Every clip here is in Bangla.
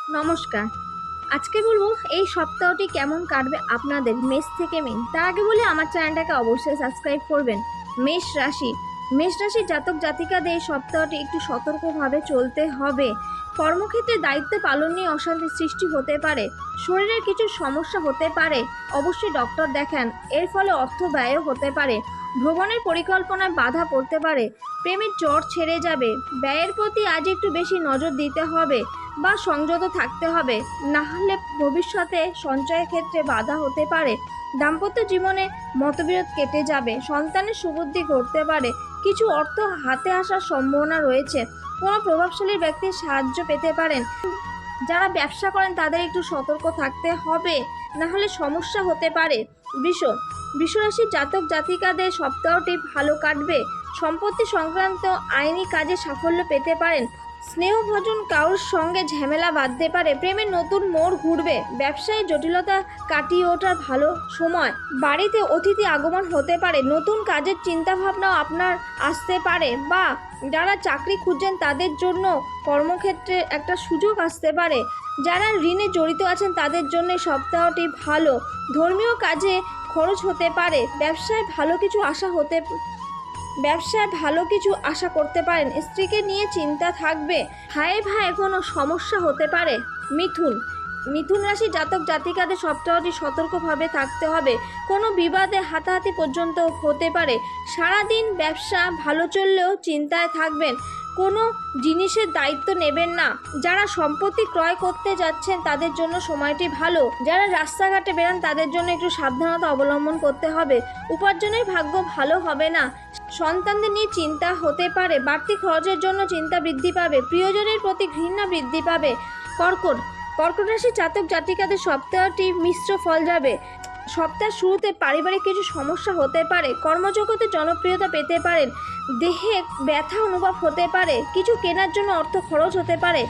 নমস্কার। আজকে বলবো এই সপ্তাহটি কেমন কাটবে আপনাদের মেষ থেকে মিন। তার আগে বলি আমার চ্যানেলটাকে অবশ্যই সাবস্ক্রাইব করবেন। মেষ রাশির জাতক জাতিকাদের এই সপ্তাহটি একটু সতর্কভাবে চলতে হবে। কর্মক্ষেত্রে দায়িত্ব পালন নিয়ে অশান্তির সৃষ্টি হতে পারে, শরীরের কিছু সমস্যা হতে পারে, অবশ্যই ডক্টর দেখান। এর ফলে অর্থ ব্যয়ও হতে পারে, ভ্রমণের পরিকল্পনায় বাধা পড়তে পারে, প্রেমের জ্বর ছেড়ে যাবে। ব্যয়ের প্রতি আজ একটু বেশি নজর দিতে হবে বা সংযত থাকতে হবে, না হলে ভবিষ্যতে সঞ্চয়ের ক্ষেত্রে বাধা হতে পারে। দাম্পত্য জীবনে মতবিরোধ কেটে যাবে, সন্তানের সুবুদ্ধি ঘটতে পারে, কিছু অর্থ হাতে আসার সম্ভাবনা রয়েছে, কোনো প্রভাবশালী ব্যক্তির সাহায্য পেতে পারেন। যারা ব্যবসা করেন তাদের একটু সতর্ক থাকতে হবে, না হলে সমস্যা হতে পারে। বৃষরাশির জাতক জাতিকাদের সপ্তাহটি ভালো কাটবে। সম্পত্তি সংক্রান্ত আইনি কাজে সাফল্য পেতে পারেন, স্নেহভোজন কারোর সঙ্গে ঝামেলা বাঁধতে পারে, প্রেমের নতুন মোড় ঘুরবে, ব্যবসায় জটিলতা কাটিয়ে ওঠার ভালো সময়, বাড়িতে অতিথি আগমন হতে পারে, নতুন কাজের চিন্তাভাবনাও আপনার আসতে পারে, বা যারা চাকরি খুঁজছেন তাদের জন্য কর্মক্ষেত্রে একটা সুযোগ আসতে পারে। যারা ঋণে জড়িত আছেন তাদের জন্য সপ্তাহটি ভালো, ধর্মীয় কাজে খরচ হতে পারে, ব্যবসায় ভালো কিছু আশা করতে পারেন। স্ত্রীকে নিয়ে চিন্তা থাকবে, ভাইয়ে কোনো সমস্যা হতে পারে। মিথুন রাশি জাতক জাতিকাদের সপ্তাহটি সতর্কভাবে থাকতে হবে, কোনো বিবাদে হাতাহাতি পর্যন্ত হতে পারে। সারাদিন ব্যবসা ভালো চললেও চিন্তায় থাকবেন, কোনো জিনিসের দায়িত্ব নেবেন না। যারা সম্পত্তি ক্রয় করতে যাচ্ছেন তাদের জন্য সময়টি ভালো, যারা রাস্তাঘাটে বেরান তাদের জন্য একটু সাবধানতা অবলম্বন করতে হবে। উপার্জনের ভাগ্য ভালো হবে না, সন্তানদের নিয়ে চিন্তা হতে পারে, বাড়তি খরচের জন্য চিন্তা বৃদ্ধি পাবে, প্রিয়জনের প্রতি ঘৃণা বৃদ্ধি পাবে। কর্কট রাশির জাতক জাতিকাদের সপ্তাহটি মিশ্র ফল যাবে। সপ্তাহের শুরুতে পারিবারিক কিছু সমস্যা হতে পারে, কর্মজগতে জনপ্রিয়তা পেতে পারেন, দেহে ব্যথা অনুভব হতে পারে, কিছু কেনার জন্য অর্থ খরচ হতে পারে।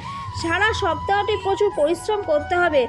সারা সপ্তাহটি প্রচুর পরিশ্রম করতে হবে,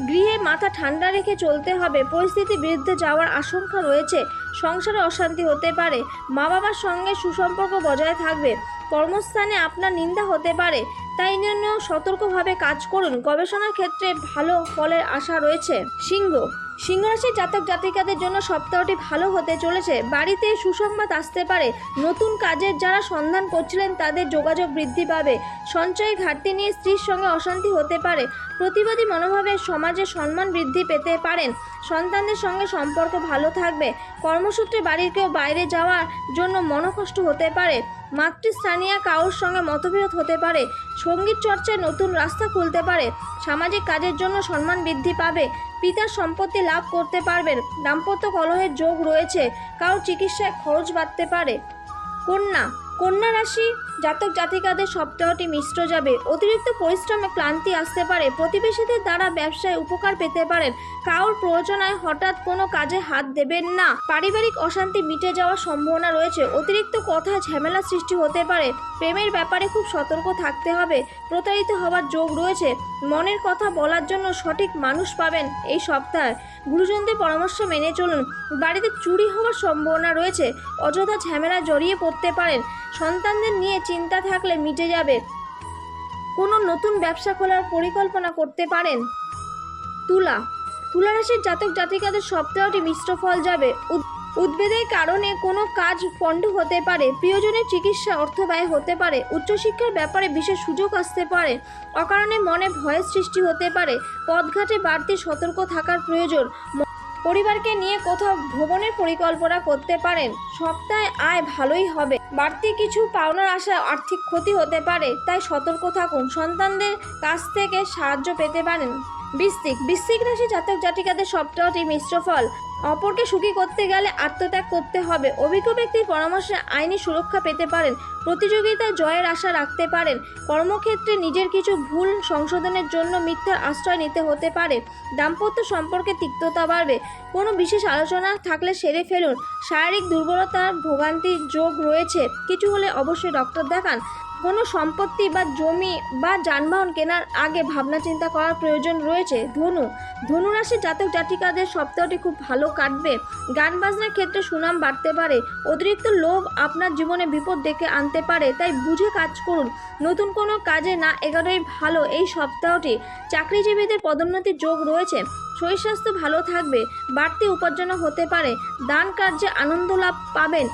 গৃহে মাথা ঠান্ডা রেখে চলতে হবে, পরিস্থিতির বিরুদ্ধে যাওয়ার আশঙ্কা রয়েছে, সংসারে অশান্তি হতে পারে, মা বাবার সঙ্গে সুসম্পর্ক বজায় থাকবে, কর্মস্থানে আপনার নিন্দা হতে পারে, তাই জন্য সতর্কভাবে কাজ করুন। গবেষণার ক্ষেত্রে ভালো ফলের আশা রয়েছে। সিংহ রাশির জাতক জাতিকাদের জন্য সপ্তাহটি ভালো হতে চলেছে, বাড়িতে সুসংবাদ আসতে পারে, নতুন কাজের যারা সন্ধান করছিলেন তাদের যোগাযোগ বৃদ্ধি পাবে, সঞ্চয়ের ঘাটতি নিয়ে স্ত্রীর সঙ্গে অশান্তি হতে পারে, প্রতিবাদী মনোভাবে সমাজে সম্মান বৃদ্ধি পেতে পারেন, সন্তানদের সঙ্গে সম্পর্ক ভালো থাকবে, কর্মসূত্রে বাড়ির কেউ বাইরে যাওয়ার জন্য মনোকষ্ট হতে পারে, মাতৃস্থানীয় কারোর সঙ্গে মতবিরোধ হতে পারে, সঙ্গীত চর্চায় নতুন রাস্তা খুলতে পারে, সামাজিক কাজের জন্য সম্মান বৃদ্ধি পাবে, পিতার সম্পত্তি লাভ করতে পারবেন, দাম্পত্য কলহের যোগ রয়েছে, কারো চিকিৎসায় খরচ বাড়তে পারে। কন্যা রাশি জাতক জাতিকাদের সপ্তাহটি মিশ্র যাবে, অতিরিক্ত পরিশ্রমে ক্লান্তি আসতে পারে, প্রতিবেশীদের দ্বারা ব্যবসায় উপকার পেতে পারেন, কারোর প্রয়োজনায় হঠাৎ কোনো কাজে হাত দেবেন না, পারিবারিক অশান্তি মিটে যাওয়ার সম্ভাবনা রয়েছে, অতিরিক্ত কথায় ঝামেলা সৃষ্টি হতে পারে, প্রেমের ব্যাপারে খুব সতর্ক থাকতে হবে, প্রতারিত হওয়ার যোগ রয়েছে, মনের কথা বলার জন্য সঠিক মানুষ পাবেন এই সপ্তাহে, গুরুজনদের পরামর্শ মেনে চলুন, বাড়িতে চুরি হওয়ার সম্ভাবনা রয়েছে, অযথা ঝামেলা জড়িয়ে পড়তে পারেন, সন্তানদের নিয়ে চিন্তা থাকলে মিটে যাবে, কোনো নতুন ব্যবসা খোলার পরিকল্পনা করতে পারেন। তুলা রাশির জাতক জাতিকাদের সপ্তাহটি মিশ্র ফল যাবে, উদ্বেগের কারণে কোনো কাজ পণ্ড হতে পারে, প্রিয়জনের চিকিৎসা অর্থ ব্যয় হতে পারে, উচ্চশিক্ষার ব্যাপারে বিশেষ সুযোগ আসতে পারে, অকারণে মনে ভয়ের সৃষ্টি হতে পারে, পথঘাটে বাড়তি সতর্ক থাকার প্রয়োজন, পরিবারকে নিয়ে কোথাও ভ্রমণের পরিকল্পনা করতে পারেন। সপ্তাহে আয় ভালোই হবে, বাড়তি কিছু পাওনার আশায় আর্থিক ক্ষতি হতে পারে, তাই সতর্ক থাকুন, সন্তানদের কাছ থেকে সাহায্য পেতে পারেন। বৃশ্চিক রাশি জাতক জাতিকাদের সপ্তাহটি মিশ্র ফল, অপরকে সুখী করতে গেলে আত্মত্যাগ করতে হবে, অভিজ্ঞ ব্যক্তির পরামর্শে আইনি সুরক্ষা পেতে পারেন, প্রতিযোগিতায় জয়ের আশা রাখতে পারেন, কর্মক্ষেত্রে নিজের কিছু ভুল সংশোধনের জন্য মিথ্যার আশ্রয় নিতে হতে পারে, দাম্পত্য সম্পর্কে তিক্ততা বাড়বে, কোনো বিশেষ আলোচনা থাকলে সেরে ফেলুন, শারীরিক দুর্বলতার ভোগান্তির যোগ রয়েছে, কিছু হলে অবশ্যই ডক্টর দেখান। কোনো সম্পত্তি বা জমি বা যানবাহন কেনার আগে ভাবনা চিন্তা করার প্রয়োজন রয়েছে। ধনু রাশির জাতক জাতিকাদের সপ্তাহটি খুব ভালো কাটবে। গান বাজনার ক্ষেত্রে সুনাম বাড়তে পারে। অতিরিক্ত লোভ আপনার জীবনে বিপদ ডেকে আনতে পারে, তাই বুঝে কাজ করুন। নতুন কোনো কাজে না এগোনোই ভালো এই সপ্তাহটি। চাকরিজীবীদের পদোন্নতির যোগ রয়েছে। শরীর স্বাস্থ্য ভালো থাকবে। বাড়তি উপার্জনও হতে পারে। দান কার্যে আনন্দ লাভ পাবেন।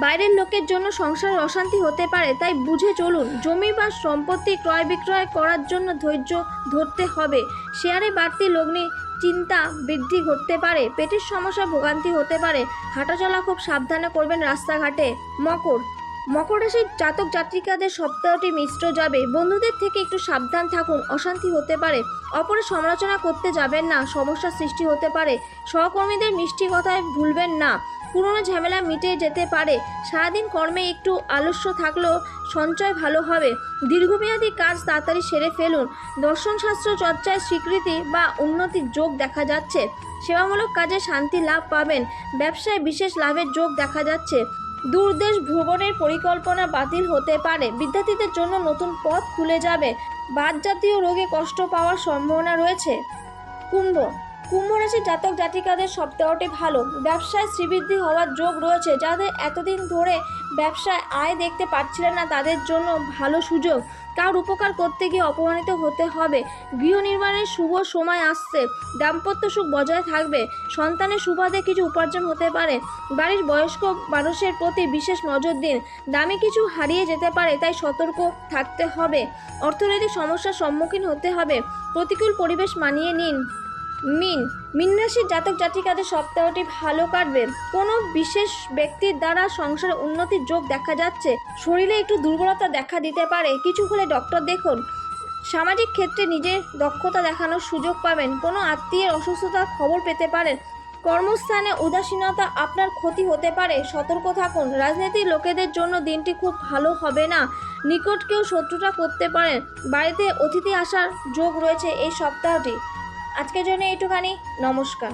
বাইরের লোকের জন্য সংসারে অশান্তি হতে পারে, তাই বুঝে চলুন। জমি বা সম্পত্তি ক্রয় বিক্রয় করার জন্য ধৈর্য ধরতে হবে। শেয়ারে বাড়তি লগ্নি চিন্তা বৃদ্ধি ঘটতে পারে। পেটের সমস্যা ভোগান্তি হতে পারে। হাঁটাচলা খুব সাবধানে করবেন রাস্তাঘাটে। মকর রাশির জাতক জাতিকাদের সপ্তাহটি মিশ্র যাবে। বন্ধুদের থেকে একটু সাবধান থাকুন, অশান্তি হতে পারে। অপরের সমালোচনা করতে যাবেন না, সমস্যার সৃষ্টি হতে পারে। সহকর্মীদের মিষ্টি কথায় ভুলবেন না, পুরনো ঝামেলা মিটে যেতে পারে। সারাদিন কর্মে একটু আলস্য থাকলেও সঞ্চয় ভালো হবে। দীর্ঘমেয়াদী কাজ তাড়াতাড়ি সেরে ফেলুন। দর্শনশাস্ত্র চর্চায় স্বীকৃতি বা উন্নতির যোগ দেখা যাচ্ছে। সেবামূলক কাজে শান্তি লাভ পাবেন। ব্যবসায় বিশেষ লাভের যোগ দেখা যাচ্ছে। দূরদেশ ভ্রমণের পরিকল্পনা বাতিল হতে পারে। বিদ্যার্থীদের জন্য নতুন পথ খুলে যাবে। বাতজাতীয় রোগে কষ্ট পাওয়ার সম্ভাবনা রয়েছে। কুম্ভ রাশির জাতক জাতিকাদের সপ্তাহটি ভালো। ব্যবসায় শ্রীবৃদ্ধি হওয়ার যোগ রয়েছে। যাদের এতদিন ধরে ব্যবসায় আয় দেখতে পাচ্ছিলেন না, তাদের জন্য ভালো সুযোগ। কারোর উপকার করতে গিয়ে অপমানিত হতে হবে। গৃহ নির্মাণের শুভ সময় আসছে। দাম্পত্য সুখ বজায় থাকবে। সন্তানের সুবাদে কিছু উপার্জন হতে পারে। বাড়ির বয়স্ক মানুষের প্রতি বিশেষ নজর দিন। দামি কিছু হারিয়ে যেতে পারে, তাই সতর্ক থাকতে হবে। অর্থনৈতিক সমস্যার সম্মুখীন হতে হবে। প্রতিকূল পরিবেশ মানিয়ে নিন। মীন রাশির জাতক জাতিকাদের সপ্তাহটি ভালো কাটবে। কোনো বিশেষ ব্যক্তির দ্বারা সংসারে উন্নতির যোগ দেখা যাচ্ছে। শরীরে একটু দুর্বলতা দেখা দিতে পারে, কিছু হলে ডক্টর দেখুন। সামাজিক ক্ষেত্রে নিজের দক্ষতা দেখানোর সুযোগ পাবেন। কোনো আত্মীয়ের অসুস্থতার খবর পেতে পারেন। কর্মস্থানে উদাসীনতা আপনার ক্ষতি হতে পারে, সতর্ক থাকুন। রাজনীতির লোকেদের জন্য দিনটি খুব ভালো হবে না। নিকট কেউ শত্রুতা করতে পারেন। বাড়িতে অতিথি আসার যোগ রয়েছে এই সপ্তাহটি। আজকের জন্য এইটুখানি। নমস্কার।